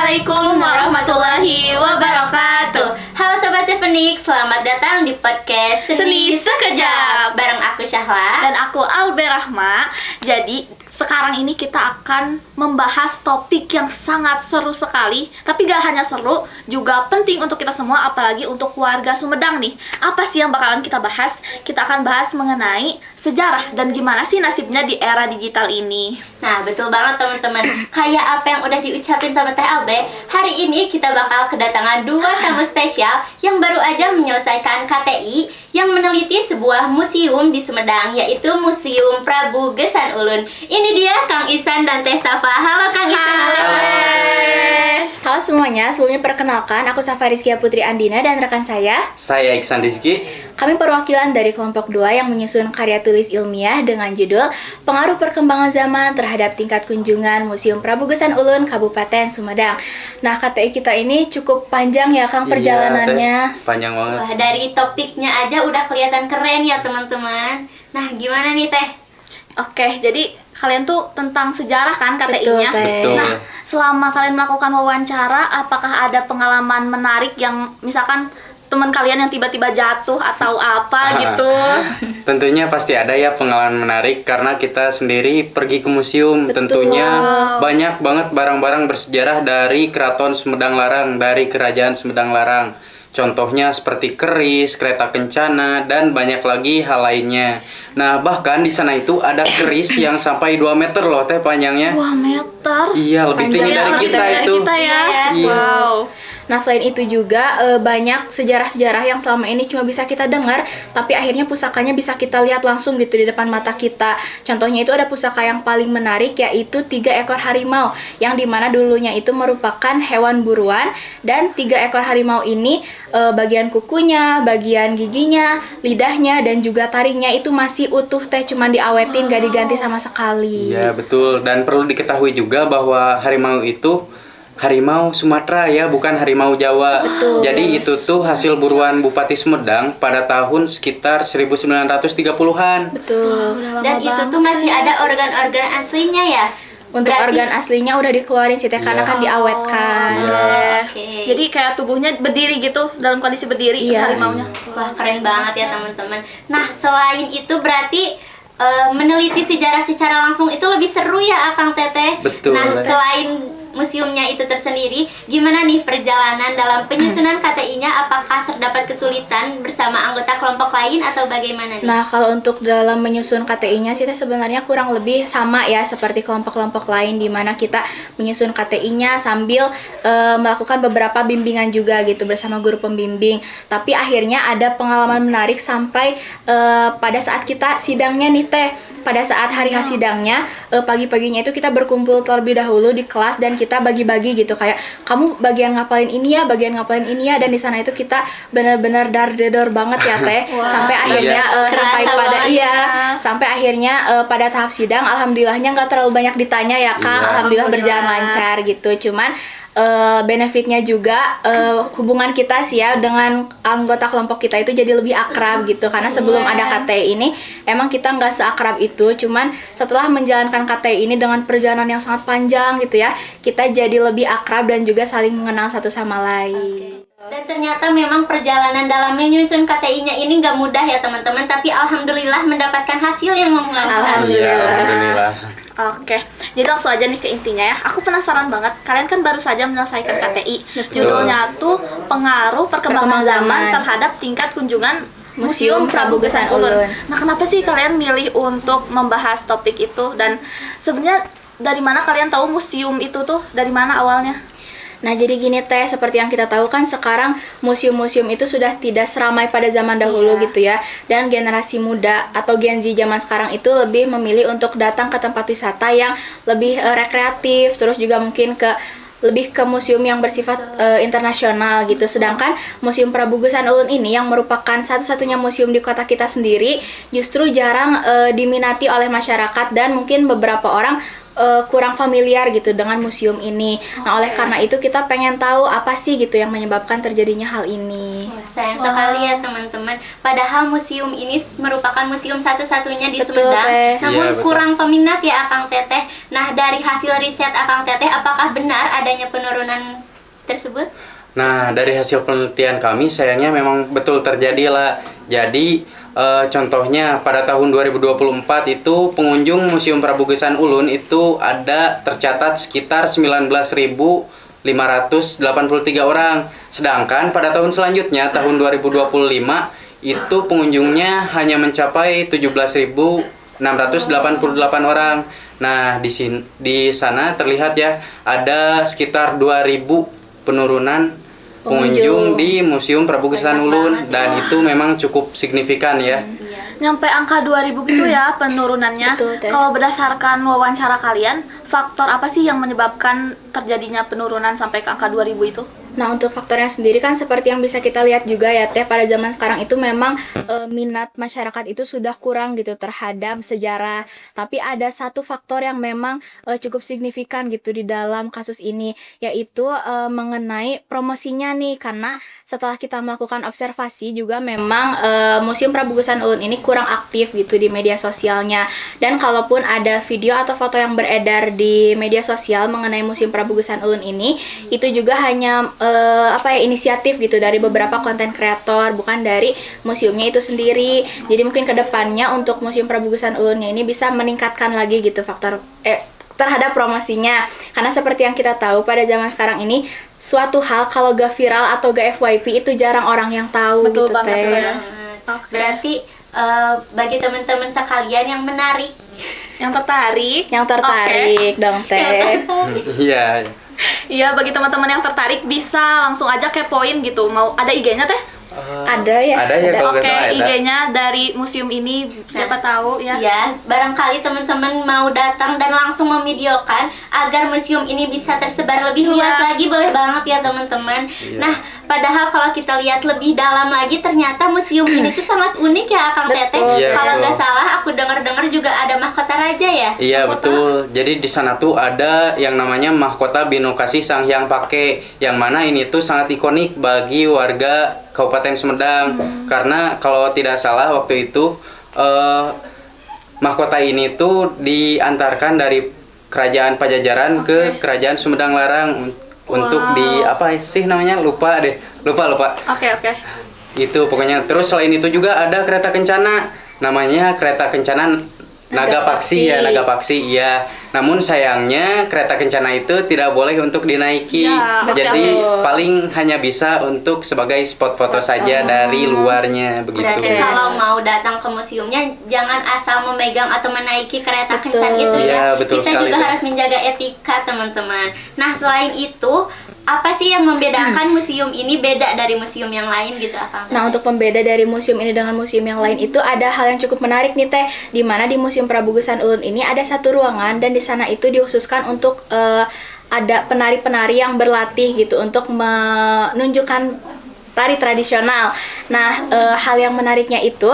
Assalamualaikum warahmatullahi wabarakatuh. Halo Sobat Sevenik, selamat datang di podcast Seni Sekejap. bareng aku Syahla. Dan aku Albe Rahma. Jadi sekarang ini kita akan membahas topik yang sangat seru sekali. Tapi gak hanya seru, juga penting untuk kita semua, apalagi untuk warga Sumedang nih. Apa sih yang bakalan kita bahas? Kita akan bahas mengenai sejarah dan gimana sih nasibnya di era digital ini. Nah, betul banget teman-teman. Kayak apa yang udah diucapin sama Teh Albe, hari ini kita bakal kedatangan dua tamu spesial yang baru aja menyelesaikan KTI yang meneliti sebuah museum di Sumedang, yaitu Museum Prabu Gesan Ulun. Ini dia Kang Isan dan Teh Safa. Halo Kang Isan. Halo. Halo semuanya, sebelumnya perkenalkan aku Safa Rizkia Putri Andina dan rekan saya Iksan Rizky. Kami perwakilan dari kelompok 2 yang menyusun karya tulis ilmiah dengan judul Pengaruh Perkembangan Zaman Terhadap Tingkat Kunjungan Museum Prabu Gesan Ulun Kabupaten Sumedang. Nah, KTI kita ini cukup panjang ya Kang perjalanannya. Teh, panjang banget. Wah, dari topiknya aja udah kelihatan keren ya teman-teman. Nah, gimana nih Teh? Oke, jadi kalian tuh tentang sejarah kan KTI-nya? Betul, Teh. Betul. Nah, selama kalian melakukan wawancara, apakah ada pengalaman menarik yang misalkan teman kalian yang tiba-tiba jatuh atau apa gitu? Tentunya pasti ada ya pengalaman menarik karena kita sendiri pergi ke museum. Betul. Tentunya banyak banget barang-barang bersejarah dari Keraton Sumedang Larang, dari Kerajaan Sumedang Larang. Contohnya seperti keris, kereta kencana, dan banyak lagi hal lainnya. Nah, bahkan di sana itu ada keris yang sampai 2 meter loh Teh panjangnya. 2 meter? Iya, lebih tinggi Panjangnya dari lebih kita tinggi dari itu. kita ya? Iya. Wow. Nah, selain itu juga banyak sejarah-sejarah yang selama ini cuma bisa kita dengar, tapi akhirnya pusakanya bisa kita lihat langsung gitu di depan mata kita. Contohnya itu ada pusaka yang paling menarik, yaitu 3 ekor harimau, yang dimana dulunya itu merupakan hewan buruan, dan 3 ekor harimau ini bagian kukunya, bagian giginya, lidahnya, dan juga taringnya itu masih utuh Teh, cuman diawetin, gak diganti sama sekali. Iya, betul. Dan perlu diketahui juga bahwa harimau itu harimau Sumatera ya, bukan harimau Jawa. Betul. Jadi itu tuh hasil buruan Bupati Sumedang pada tahun sekitar 1930-an. Betul. Dan itu tuh masih ada organ-organ aslinya ya? Untuk Berarti- organ aslinya udah dikeluarin sih Teh, karena Iya. kan diawetkan. Oke. Jadi kayak tubuhnya berdiri gitu, dalam kondisi berdiri Iya. harimaunya. Wah, keren banget ya teman-teman. Nah, selain itu berarti meneliti sejarah secara langsung itu lebih seru ya Akang Teteh. Betul. Nah, selain museumnya itu tersendiri, gimana nih perjalanan dalam penyusunan KTI-nya? Apakah terdapat kesulitan bersama anggota kelompok lain atau bagaimana nih? Nah, kalau untuk dalam menyusun KTI-nya sih Teh, sebenarnya kurang lebih sama ya seperti kelompok-kelompok lain, di mana kita menyusun KTI-nya sambil melakukan beberapa bimbingan juga gitu bersama guru pembimbing. Tapi akhirnya ada pengalaman menarik sampai pada saat kita sidangnya nih Teh. Pada saat hari H sidangnya, pagi-paginya itu kita berkumpul terlebih dahulu di kelas dan kita bagi-bagi gitu, kayak kamu bagian ngapalin ini ya, bagian ngapalin ini ya, dan di sana itu kita benar-benar dar-dedor banget ya Teh. Sampai akhirnya sampai Kerasa pada banget sampai akhirnya pada tahap sidang alhamdulillahnya nggak terlalu banyak ditanya ya Kang. Iya. Alhamdulillah berjalan lancar gitu. Cuman benefitnya juga hubungan kita sih ya dengan anggota kelompok kita itu jadi lebih akrab gitu, karena sebelum ada KTI ini emang kita nggak seakrab itu, cuman setelah menjalankan KTI ini dengan perjalanan yang sangat panjang gitu ya, kita jadi lebih akrab dan juga saling mengenal satu sama lain. Dan ternyata memang perjalanan dalam menyusun KTI-nya ini nggak mudah ya teman-teman, tapi alhamdulillah mendapatkan hasil yang memuaskan. Iya, alhamdulillah. Oke, jadi langsung aja nih ke intinya ya. Aku penasaran banget, kalian kan baru saja menyelesaikan KTI. Judulnya tuh Pengaruh Perkembangan Zaman Terhadap Tingkat Kunjungan Museum Prabu Gesan Ulun. Nah, kenapa sih kalian milih untuk membahas topik itu? Dan sebenarnya dari mana kalian tahu museum itu tuh? Dari mana awalnya? Nah, jadi gini Teh, seperti yang kita tahu kan sekarang museum-museum itu sudah tidak seramai pada zaman dahulu gitu ya. Dan generasi muda atau Gen Z zaman sekarang itu lebih memilih untuk datang ke tempat wisata yang lebih rekreatif, terus juga mungkin lebih ke museum yang bersifat internasional gitu. Sedangkan Museum Prabu Gesan Ulun ini yang merupakan satu-satunya museum di kota kita sendiri justru jarang diminati oleh masyarakat, dan mungkin beberapa orang kurang familiar gitu dengan museum ini. Nah, oleh karena itu kita pengen tahu apa sih gitu yang menyebabkan terjadinya hal ini. Wah, sayang sekali ya teman-teman. Padahal museum ini merupakan museum satu-satunya di Betul, Sumedang. Teh. Namun Iya, betul. kurang peminat ya Akang Teteh. Nah, dari hasil riset Akang Teteh, apakah benar adanya penurunan tersebut? Nah, dari hasil penelitian kami sayangnya memang betul terjadi lah. Jadi contohnya pada tahun 2024 itu pengunjung Museum Prabugesan Ulun itu ada tercatat sekitar 19.583 orang. Sedangkan pada tahun selanjutnya tahun 2025 itu pengunjungnya hanya mencapai 17.688 orang. Nah, di sana terlihat ya ada sekitar 2.000 penurunan pengunjung di Museum Prabugesan Banyak Ulun, banget, dan ya. itu memang cukup signifikan ya. Nyampe angka 2000 gitu ya penurunannya. Betul, Teh. Kalau berdasarkan wawancara kalian, faktor apa sih yang menyebabkan terjadinya penurunan sampai ke angka 2000 itu? Nah, untuk faktornya sendiri kan seperti yang bisa kita lihat juga ya Teh, pada zaman sekarang itu memang minat masyarakat itu sudah kurang gitu terhadap sejarah. Tapi ada satu faktor yang memang cukup signifikan gitu di dalam kasus ini, yaitu mengenai promosinya nih. Karena setelah kita melakukan observasi juga memang Museum Prabugesan Ulun ini kurang aktif gitu di media sosialnya. Dan kalaupun ada video atau foto yang beredar di media sosial mengenai Museum Prabugesan Ulun ini, itu juga hanya inisiatif gitu dari beberapa konten kreator, bukan dari museumnya itu sendiri. Jadi mungkin kedepannya untuk Museum Prabugesan Ulunnya ini bisa meningkatkan lagi gitu faktor terhadap promosinya. Karena seperti yang kita tahu pada zaman sekarang ini, suatu hal kalau gak viral atau gak FYP itu jarang orang yang tahu. Betul gitu, banget, Teh. betul ya. Oke. Berarti bagi teman-teman sekalian yang menarik, Yang tertarik? Yang tertarik dong Teh. Iya. Iya, bagi teman-teman yang tertarik bisa langsung aja kepoin gitu. Mau ada IG-nya Teh? Ada ya? Ada ya kalau Oke, nggak salah ada. IG-nya dari museum ini siapa tahu ya. ya barangkali teman-teman mau datang dan langsung memvideokan agar museum ini bisa tersebar lebih luas Iya. lagi, boleh banget ya teman-teman. Iya. Nah, padahal kalau kita lihat lebih dalam lagi, ternyata museum ini tuh sangat unik ya Akang Teteh. Iya, Kalau betul. nggak salah, aku dengar-dengar juga ada mahkota raja ya. Iya, Mahkota? betul. Jadi di sana tuh ada yang namanya mahkota Binokasi Sang Hyang Pake, yang mana ini tuh sangat ikonik bagi warga Kabupaten Sumedang. Karena kalau tidak salah waktu itu mahkota ini tuh diantarkan dari Kerajaan Pajajaran ke Kerajaan Sumedang Larang untuk di apa sih namanya? Lupa deh. Lupa. Oke. Itu pokoknya. Terus selain itu juga ada kereta kencana, namanya kereta kencana Nagapaksi ya, Nagapaksi iya. Namun sayangnya kereta kencana itu tidak boleh untuk dinaiki. Ya, Jadi betul. paling hanya bisa untuk sebagai spot foto saja dari luarnya begitu. Berarti kalau mau datang ke museumnya jangan asal memegang atau menaiki kereta Betul. kencan itu Iya, ya. betul Kita sekali, juga Teh. harus menjaga etika teman-teman. Nah, selain itu, apa sih yang membedakan museum ini beda dari museum yang lain gitu, Akang? Nah, untuk pembeda dari museum ini dengan museum yang lain itu ada hal yang cukup menarik nih Teh, di mana di Museum Prabugesan Ulun ini ada satu ruangan dan di sana itu dikhususkan untuk ada penari-penari yang berlatih gitu untuk menunjukkan tari tradisional. Nah, hal yang menariknya itu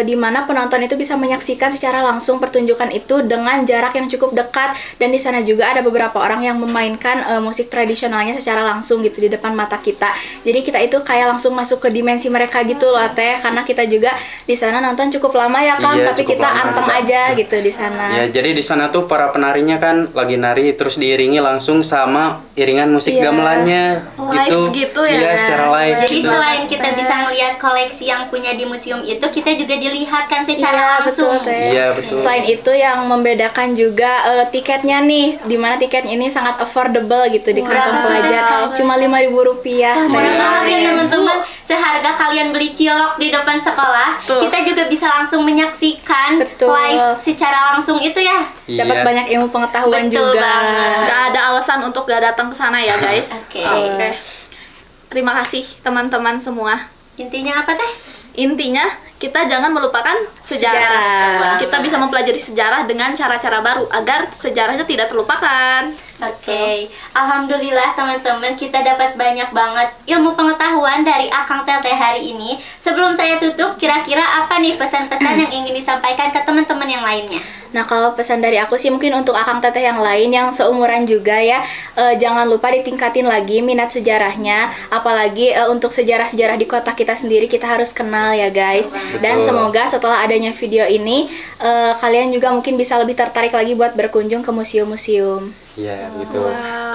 di mana penonton itu bisa menyaksikan secara langsung pertunjukan itu dengan jarak yang cukup dekat, dan di sana juga ada beberapa orang yang memainkan musik tradisionalnya secara langsung gitu di depan mata kita. Jadi kita itu kayak langsung masuk ke dimensi mereka gitu loh Teh, karena kita juga di sana nonton cukup lama ya Kang, Iya, tapi cukup kita lama anteng juga. aja gitu di sana. Ya, jadi di sana tuh para penarinya kan lagi nari terus diiringi langsung sama iringan musik Iya. gamelannya Live gitu ya? Iya, secara live. Jadi gitu. selain kita bisa melihat koleksi yang punya di museum itu, kita juga dilihatkan secara Iya, langsung. betul, Teh. Iya, betul. Selain itu yang membedakan juga tiketnya nih, di mana tiketnya ini sangat affordable gitu di kantong Murah pelajar, banget. cuma Rp5.000 Murah Iya, banget ya iya. teman-teman. Seharga kalian beli cilok di depan sekolah, Tuh. kita juga bisa langsung menyaksikan Betul. live secara langsung itu ya. Dapat Iya. banyak ilmu pengetahuan Betul juga. banget. Gak ada alasan untuk gak datang ke sana ya guys. Oke. Terima kasih teman-teman semua. Intinya apa Teh? Intinya kita jangan melupakan sejarah. Sejarah. Kita bisa mempelajari sejarah dengan cara-cara baru agar sejarahnya tidak terlupakan. Oke, alhamdulillah teman-teman, kita dapat banyak banget ilmu pengetahuan dari Akang Teteh hari ini. Sebelum saya tutup, kira-kira apa nih pesan-pesan yang ingin disampaikan ke teman-teman yang lainnya? Nah, kalau pesan dari aku sih mungkin untuk akang teteh yang lain yang seumuran juga ya, jangan lupa ditingkatin lagi minat sejarahnya, apalagi untuk sejarah-sejarah di kota kita sendiri kita harus kenal ya guys. Dan Betul. semoga setelah adanya video ini kalian juga mungkin bisa lebih tertarik lagi buat berkunjung ke museum-museum. Ya, gitu.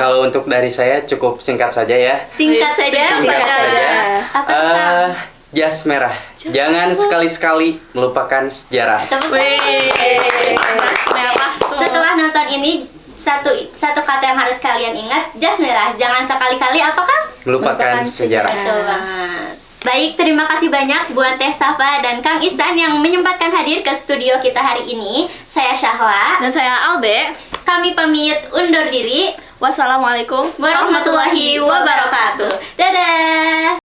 Kalau untuk dari saya cukup singkat saja ya. Singkat saja. Singkat Pak. saja. Apa tuh, Kang? Jas merah. Jangan sekali-sekali melupakan sejarah. Tepuk Wih, tangan. merah tuh. Setelah nonton ini satu kata yang harus kalian ingat, jas merah. Jangan sekali-kali apakah? Melupakan Melupakan sejarah. Betul banget. Baik, terima kasih banyak buat Teh Safa dan Kang Ihsan yang menyempatkan hadir ke studio kita hari ini. Saya Syahla. Dan saya Albe. Kami pamit undur diri. Wassalamualaikum Warahmatullahi wabarakatuh. Dadah.